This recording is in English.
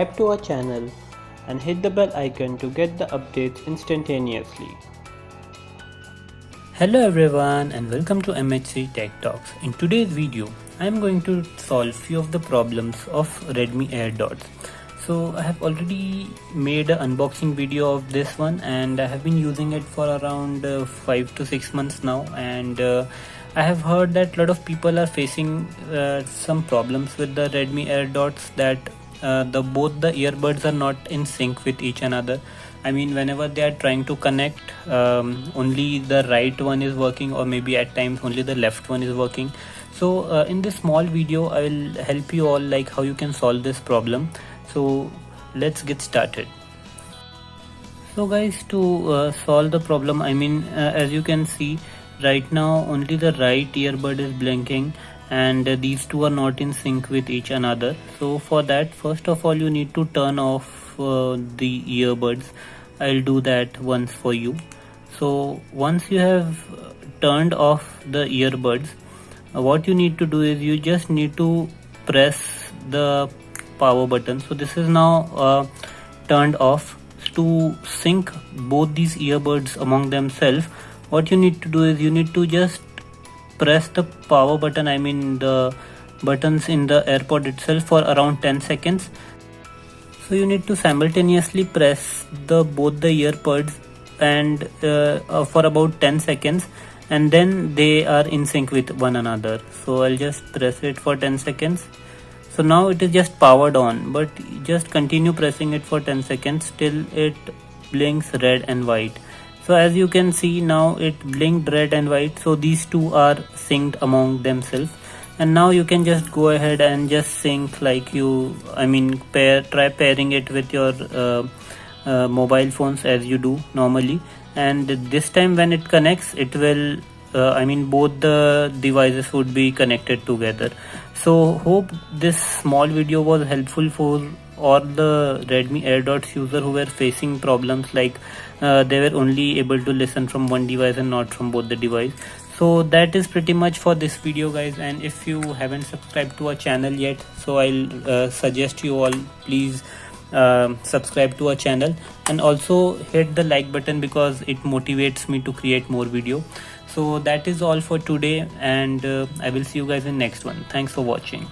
subscribe to our channel and hit the bell icon to get the updates instantaneously. Hello everyone and welcome to MHC Tech Talks. In today's video, I am going to solve few of the problems of Redmi Airdots. So I have already made an unboxing video of this one and I have been using it for around 5 to 6 months now, and I have heard that a lot of people are facing some problems with the Redmi Airdots, that both the earbuds are not in sync with each another. I mean, whenever they are trying to connect, only the right one is working, or maybe at times only the left one is working. So in this small video I will help you all like how you can solve this problem. So let's get started. So guys, to solve the problem, I mean, as you can see right now, only the right earbud is blinking and these two are not in sync with each another. So for that, first of all, you need to turn off the earbuds. I'll do that once for you. So once you have turned off the earbuds, what you need to do is you just need to press the power button. So this is now turned off. To sync both these earbuds among themselves, what you need to do is you need to just press the power button, I mean the buttons in the AirPod itself, for around 10 seconds. So you need to simultaneously press both the earbuds and for about 10 seconds, and then they are in sync with one another. So I'll just press it for 10 seconds. So now it is just powered on, but just continue pressing it for 10 seconds till it blinks red and white. So as you can see, now it blinked red and white, so these two are synced among themselves. And now you can just go ahead and just sync, like try pairing it with your mobile phones as you do normally. And this time when it connects, it will both the devices would be connected together. So hope this small video was helpful for all the Redmi Airdots user who were facing problems like they were only able to listen from one device and not from both the device. So that is pretty much for this video guys, and if you haven't subscribed to our channel yet, so I'll suggest you all please subscribe to our channel and also hit the like button because it motivates me to create more video. So that is all for today, and I will see you guys in next one. Thanks for watching.